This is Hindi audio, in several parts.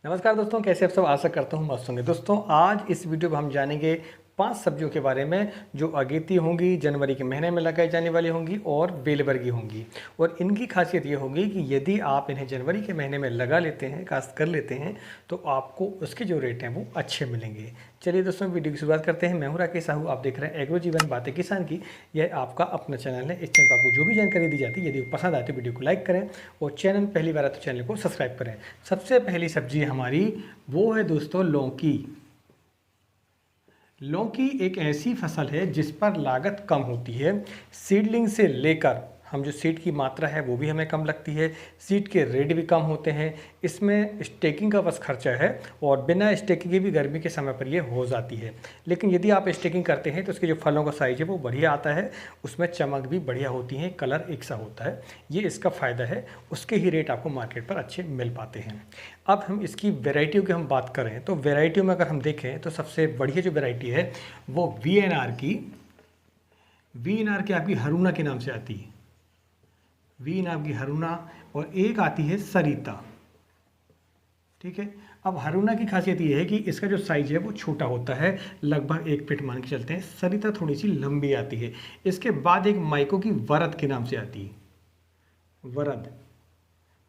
नमस्कार दोस्तों, कैसे आप सब। आशा करता हूँ मस्त होंगे। दोस्तों आज इस वीडियो में हम जानेंगे 5 सब्जियों के बारे में जो अगेती होंगी, जनवरी के महीने में लगाई जाने वाली होंगी और बेलवर्गीय होंगी। और इनकी खासियत ये होगी कि यदि आप इन्हें जनवरी के महीने में लगा लेते हैं, काश्त कर लेते हैं, तो आपको उसके जो रेट हैं वो अच्छे मिलेंगे। चलिए दोस्तों वीडियो की शुरुआत करते हैं। मैं हूं राकेश साहू, आप देख रहे हैं एग्रो जीवन बातें किसान की। यह आपका अपना चैनल है। इस चैनल पर आपको जो भी जानकारी दी जाती है, यदि पसंद आती है वीडियो को लाइक करें और चैनल पहली बार आए तो चैनल को सब्सक्राइब करें। सबसे पहली सब्जी हमारी वो है दोस्तों लौकी। लौकी एक ऐसी फसल है जिस पर लागत कम होती है। सीडलिंग से लेकर हम जो सीड की मात्रा है वो भी हमें कम लगती है। सीड के रेट भी कम होते हैं। इसमें स्टेकिंग का बस खर्चा है और बिना स्टेकिंग के भी गर्मी के समय पर ये हो जाती है। लेकिन यदि आप स्टेकिंग करते हैं तो उसके जो फलों का साइज है वो बढ़िया आता है, उसमें चमक भी बढ़िया होती है, कलर एक सा होता है। ये इसका फ़ायदा है। उसके ही रेट आपको मार्केट पर अच्छे मिल पाते हैं। अब हम इसकी वेराइटियों की हम बात करें तो वेराइटियों में अगर हम देखें तो सबसे बढ़िया जो वेराइटी है वो वी एन आर की आपकी हरूना के नाम से आती है। वी एन आर की हरूना और एक आती है सरिता। ठीक है। अब हरूना की खासियत ये है कि इसका जो साइज है वो छोटा होता है, लगभग 1 फीट मान के चलते हैं। सरिता थोड़ी सी लंबी आती है। इसके बाद एक माइको की वरद के नाम से आती है। वरद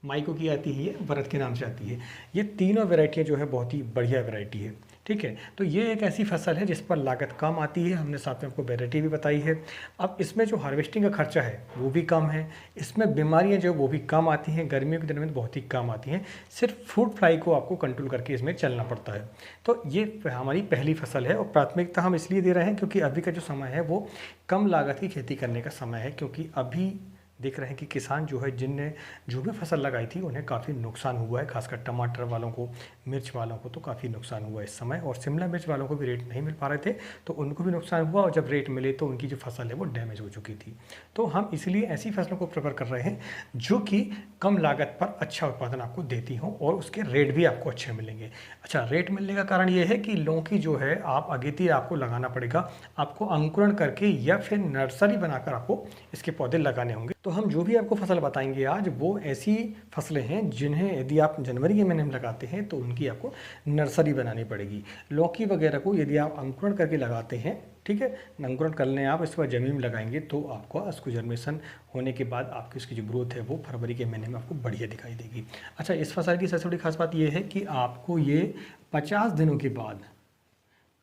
माइको की आती है, ये वरद के नाम से आती है। ये तीनों वैरायटियाँ जो है बहुत ही बढ़िया वैरायटी है। ठीक है। तो ये एक ऐसी फसल है जिस पर लागत कम आती है। हमने साथ में आपको वैरायटी भी बताई है। अब इसमें जो हार्वेस्टिंग का खर्चा है वो भी कम है। इसमें बीमारियां जो वो भी कम आती हैं। गर्मियों के दिनों में बहुत ही कम आती हैं। सिर्फ फ्रूट फ्लाई को आपको कंट्रोल करके इसमें चलना पड़ता है। तो ये हमारी पहली फसल है और प्राथमिकता हम इसलिए दे रहे हैं क्योंकि अभी का जो समय है वो कम लागत की खेती करने का समय है। क्योंकि अभी देख रहे हैं कि किसान जो है जिनने जो भी फसल लगाई थी उन्हें काफ़ी नुकसान हुआ है। खासकर टमाटर वालों को, मिर्च वालों को तो काफ़ी नुकसान हुआ इस समय। और शिमला मिर्च वालों को भी रेट नहीं मिल पा रहे थे तो उनको भी नुकसान हुआ। और जब रेट मिले तो उनकी जो फसल है वो डैमेज हो चुकी थी। तो हम इसलिए ऐसी फसलों को प्रेफर कर रहे हैं जो कि कम लागत पर अच्छा उत्पादन आपको देती हों और उसके रेट भी आपको अच्छे मिलेंगे। अच्छा, रेट मिलने का कारण ये है कि लौकी जो है आप अगेती आपको लगाना पड़ेगा। आपको अंकुरण करके या फिर नर्सरी बनाकर आपको इसके पौधे लगाने होंगे। तो हम जो भी आपको फसल बताएंगे आज वो ऐसी फसलें हैं जिन्हें यदि आप जनवरी के महीने में लगाते हैं तो उनकी आपको नर्सरी बनानी पड़ेगी। लौकी वगैरह को यदि आप अंकुरण करके लगाते हैं, ठीक है, अंकुरण कर लें आप, इसके बाद ज़मीन में लगाएंगे तो आपको उसको जर्मेशन होने के बाद आपकी उसकी जो ग्रोथ है वो फरवरी के महीने में आपको बढ़िया दिखाई देगी। अच्छा, इस फसल की सबसे बड़ी खास बात ये है कि आपको ये 50 दिनों के बाद,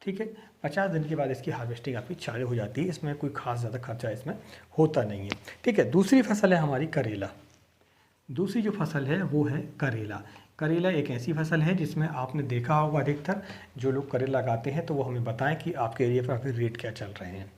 ठीक है, 50 दिन के बाद इसकी हार्वेस्टिंग आपकी चालू हो जाती है। इसमें कोई खास ज़्यादा खर्चा इसमें होता नहीं है। ठीक है। दूसरी फसल है हमारी करेला। दूसरी जो फसल है वो है करेला। करेला एक ऐसी फसल है जिसमें आपने देखा होगा अधिकतर जो लोग करेला लगाते हैं तो वो हमें बताएं कि आपके एरिया पर अभी रेट क्या चल रहे हैं।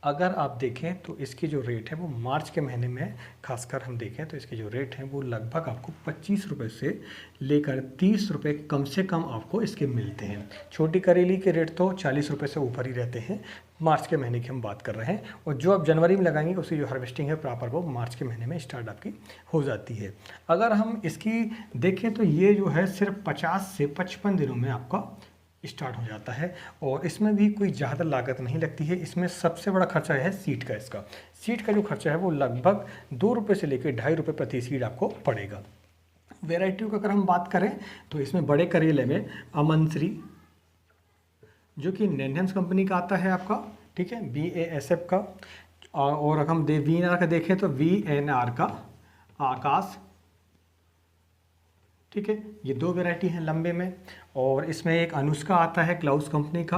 अगर आप देखें तो इसकी जो रेट है वो मार्च के महीने में खासकर हम देखें तो इसके जो रेट हैं वो लगभग आपको 25 रुपये से लेकर 30 रुपये कम से कम आपको इसके मिलते हैं। छोटी करेली के रेट तो 40 रुपये से ऊपर ही रहते हैं। मार्च के महीने की हम बात कर रहे हैं और जो आप जनवरी में लगाएंगे उसकी जो हार्वेस्टिंग है प्रॉपर वो मार्च के महीने में स्टार्ट आपकी हो जाती है। अगर हम इसकी देखें तो ये जो है सिर्फ 50 से 55 दिनों में आपका स्टार्ट हो जाता है और इसमें भी कोई ज़्यादा लागत नहीं लगती है। इसमें सबसे बड़ा खर्चा है सीड का। इसका सीड का जो खर्चा है वो लगभग 2 रुपये से लेकर 2.5 रुपये प्रति सीड आपको पड़ेगा। वेराइटियों की अगर हम बात करें तो इसमें बड़े करेले में अमनश्री जो कि नैन्हम्स कंपनी का आता है आपका, ठीक है, BASF का। और अगर हम वी एन आर का देखें तो VNR का आकाश, ठीक है, ये 2 वैरायटी हैं लंबे में। और इसमें एक अनुष्का आता है क्लाउस कंपनी का,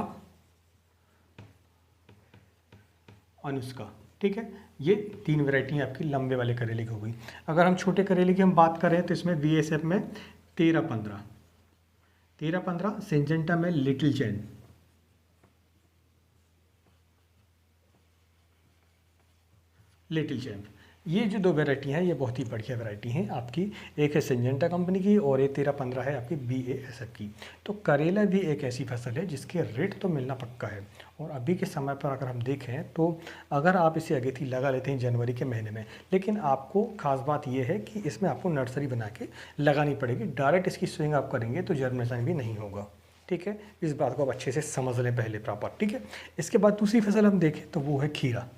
अनुष्का, ठीक है। ये 3 वैरायटी आपकी लंबे वाले करेले की हो गई। अगर हम छोटे करेले की हम बात करें तो इसमें BASF में 13-15, सिंजेंटा में लिटिल चैन, ये जो 2 वैरायटी हैं ये बहुत ही बढ़िया वैरायटी हैं आपकी। एक है सिंजेंटा कंपनी की और ये 13-15 है आपकी BASF की। तो करेला भी एक ऐसी फसल है जिसके रेट तो मिलना पक्का है। और अभी के समय पर अगर हम देखें तो अगर आप इसे अगेती लगा लेते हैं जनवरी के महीने में, लेकिन आपको खास बात यह है कि इसमें आपको नर्सरी बना के लगानी पड़ेगी। डायरेक्ट इसकी स्विंग आप करेंगे तो जर्मिनेशन भी नहीं होगा। ठीक है। इस बात को आप अच्छे से समझ लें पहले प्रॉपर। ठीक है। इसके बाद दूसरी फसल हम देखें तो वो है खीरा।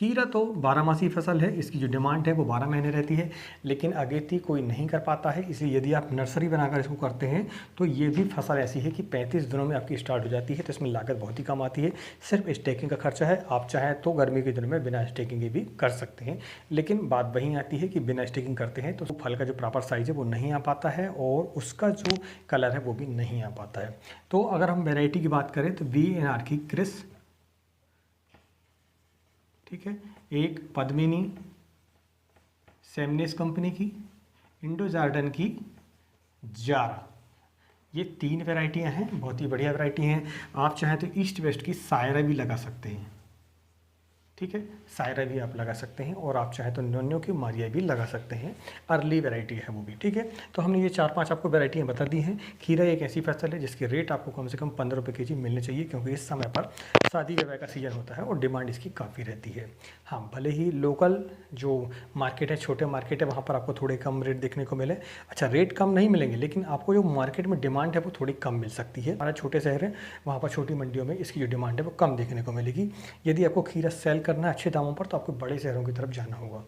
खीरा तो 12 मासी फसल है, इसकी जो डिमांड है वो 12 महीने रहती है, लेकिन अगेती कोई नहीं कर पाता है, इसलिए यदि आप नर्सरी बनाकर इसको करते हैं तो ये भी फसल ऐसी है कि 35 दिनों में आपकी स्टार्ट हो जाती है। तो इसमें लागत बहुत ही कम आती है, सिर्फ स्टेकिंग का खर्चा है। आप चाहें तो गर्मी के दिनों में बिना स्टेकिंग के भी कर सकते हैं, लेकिन बात वहीं आती है कि बिना स्टेकिंग करते हैं तो फल का जो प्रॉपर साइज है वो नहीं आ पाता है और उसका जो कलर है वो भी नहीं आ पाता है। तो अगर हम वेराइटी की बात करें तो VNR की क्रिस, ठीक है, एक पद्मिनी, सेमनेस कंपनी की, इंडो जार्डन की जारा, ये 3 वैरायटियां हैं, बहुत ही बढ़िया वैरायटी हैं। आप चाहें तो ईस्ट वेस्ट की सायरा भी लगा सकते हैं, ठीक है, सायरा भी आप लगा सकते हैं, और आप चाहें तो नोनियो की मारिया भी लगा सकते हैं, अर्ली वैरायटी है वो भी, ठीक है। तो हमने ये 4-5 आपको वैरायटियाँ बता दी हैं। खीरा एक ऐसी फसल है जिसकी रेट आपको कम से कम 15 रुपये केजी मिलने चाहिए, क्योंकि इस समय पर शादी विवाह का सीज़न होता है और डिमांड इसकी काफ़ी रहती है। हाँ, भले ही लोकल जो मार्केट है, छोटे मार्केट है, वहाँ पर आपको थोड़े कम रेट देखने को मिले, अच्छा रेट कम नहीं मिलेंगे, लेकिन आपको जो मार्केट में डिमांड है वो थोड़ी कम मिल सकती है। हमारे छोटे शहर हैं, वहाँ पर छोटी मंडियों में इसकी जो डिमांड है वो कम देखने को मिलेगी। यदि आपको खीरा सेल करना है अच्छे दामों पर तो आपको बड़े शहरों की तरफ जाना होगा।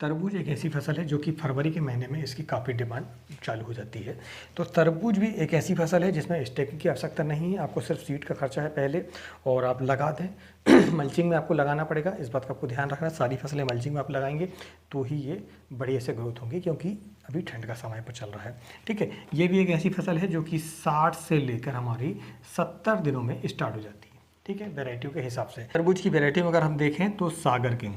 तरबूज एक ऐसी फसल है जो कि फरवरी के महीने में इसकी काफ़ी डिमांड चालू हो जाती है। तो तरबूज भी एक ऐसी फसल है जिसमें स्टेकिंग की आवश्यकता नहीं है, आपको सिर्फ सीड का खर्चा है पहले, और आप लगा दें। मल्चिंग में आपको लगाना पड़ेगा, इस बात का आपको ध्यान रखना, सारी फसलें मल्चिंग में आप लगाएंगे तो ही ये बढ़िया से ग्रोथ होंगी, क्योंकि अभी ठंड का समय पर चल रहा है, ठीक है। ये भी एक ऐसी फसल है जो कि 60 से लेकर हमारी 70 दिनों में स्टार्ट हो जाती है, ठीक है, वेराइटियों के हिसाब से। तरबूज की वेराइटी में अगर हम देखें तो सागर किंग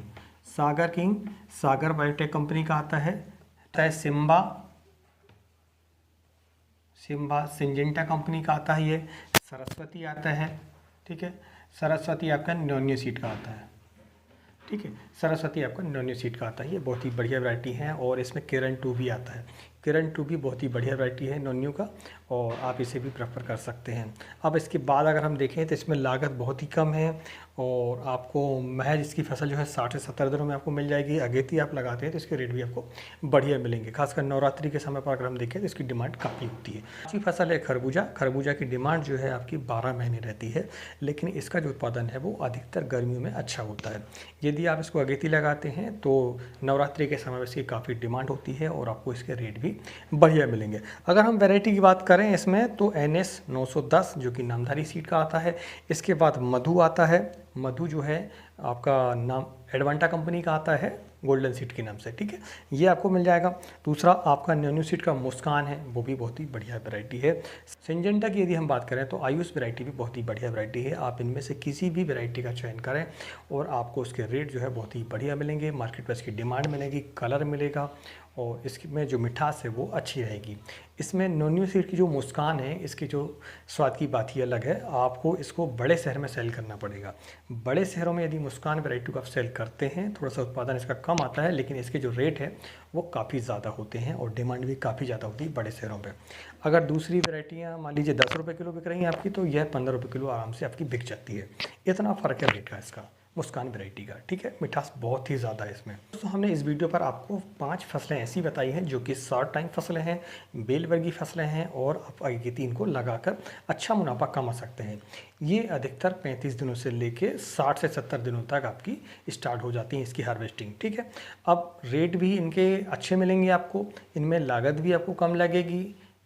सागर बायोटेक कंपनी का आता है। सिम्बा सिंजेंटा कंपनी का आता है। ये सरस्वती आता है, ठीक है, सरस्वती आपका नोनियो सीड का आता है, ठीक है, सरस्वती आपका नोनियो सीड का आता है। ये बहुत ही बढ़िया वैरायटी है, और इसमें किरण 2 भी आता है। किरण 2 भी बहुत ही बढ़िया वैरायटी है नोनियो का, और आप इसे भी प्रेफर कर सकते हैं। अब इसके बाद अगर हम देखें तो इसमें लागत बहुत ही कम है, और आपको महज इसकी फसल जो है 60 से 70 दिनों में आपको मिल जाएगी। अगेती आप लगाते हैं तो इसके रेट भी आपको बढ़िया मिलेंगे, खासकर नवरात्रि के समय पर अगर हम देखें तो इसकी डिमांड काफ़ी होती है। अच्छी फसल है खरबूजा की डिमांड जो है आपकी 12 महीने रहती है, लेकिन इसका जो उत्पादन है वो अधिकतर गर्मियों में अच्छा होता है। यदि आप इसको अगेती लगाते हैं तो नवरात्रि के समय में इसकी काफ़ी डिमांड होती है, और आपको इसके रेट भी बढ़िया मिलेंगे। अगर हम वैरायटी की बात करें इसमें तो NS 910 जो कि नामधारी सीड का आता है। इसके बाद मधु आता है, मधु जो है आपका नाम एडवांटा कंपनी का आता है, गोल्डन सीड के नाम से, ठीक है, ये आपको मिल जाएगा। दूसरा आपका नोनियो सीड का मुस्कान है, वो भी बहुत ही बढ़िया वैरायटी है। सिंजेंटा की यदि हम बात करें तो आयुष वैरायटी भी बहुत ही बढ़िया वैरायटी है। आप इनमें से किसी भी वैरायटी का चयन करें और आपको उसके रेट जो है बहुत ही बढ़िया मिलेंगे, मार्केट पर इसकी डिमांड मिलेगी, कलर मिलेगा, और इसमें जो मिठास है वो अच्छी रहेगी। इसमें नोनियो सीड की जो मुस्कान है, इसकी जो स्वाद की बात ही अलग है। आपको इसको बड़े शहर में सेल करना पड़ेगा। बड़े शहरों में यदि मुस्कान वैरायटी को आप सेल करते हैं, थोड़ा सा उत्पादन इसका कम आता है, लेकिन इसके जो रेट है वो काफ़ी ज़्यादा होते हैं, और डिमांड भी काफ़ी ज़्यादा होती है बड़े शहरों पर। अगर दूसरी वैरायटियाँ मान लीजिए 10 रुपये किलो बिक रही हैं आपकी, तो यह 15 रुपये किलो आराम से आपकी बिक जाती है। इतना फ़र्क है रेट का इसका मुस्कान वैरायटी का, ठीक है, मिठास बहुत ही ज़्यादा है इसमें। दोस्तों, हमने इस वीडियो पर आपको 5 फसलें ऐसी बताई हैं जो कि शॉर्ट टाइम फसलें हैं, बेल वर्गीय फसलें हैं, और आप आगे 3 को लगाकर अच्छा मुनाफा कमा सकते हैं। ये अधिकतर 35 दिनों से लेके 60 से 70 दिनों तक आपकी स्टार्ट हो जाती है इसकी हार्वेस्टिंग, ठीक है। अब रेट भी इनके अच्छे मिलेंगे आपको, इनमें लागत भी आपको कम लगेगी,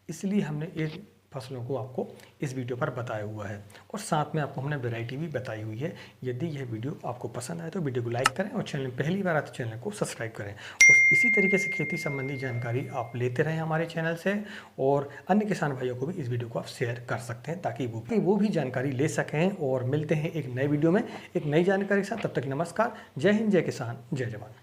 इसलिए हमने एक फसलों को आपको इस वीडियो पर बताया हुआ है, और साथ में आपको हमने वैरायटी भी बताई हुई है। यदि यह वीडियो आपको पसंद आए तो वीडियो को लाइक करें, और चैनल पहली बार आए तो चैनल को सब्सक्राइब करें, और इसी तरीके से खेती संबंधी जानकारी आप लेते रहें हमारे चैनल से, और अन्य किसान भाइयों को भी इस वीडियो को आप शेयर कर सकते हैं, ताकि वो भी जानकारी ले सकें। और मिलते हैं एक नए वीडियो में एक नई जानकारी के साथ, तब तक नमस्कार, जय हिंद, जय किसान, जय जवान।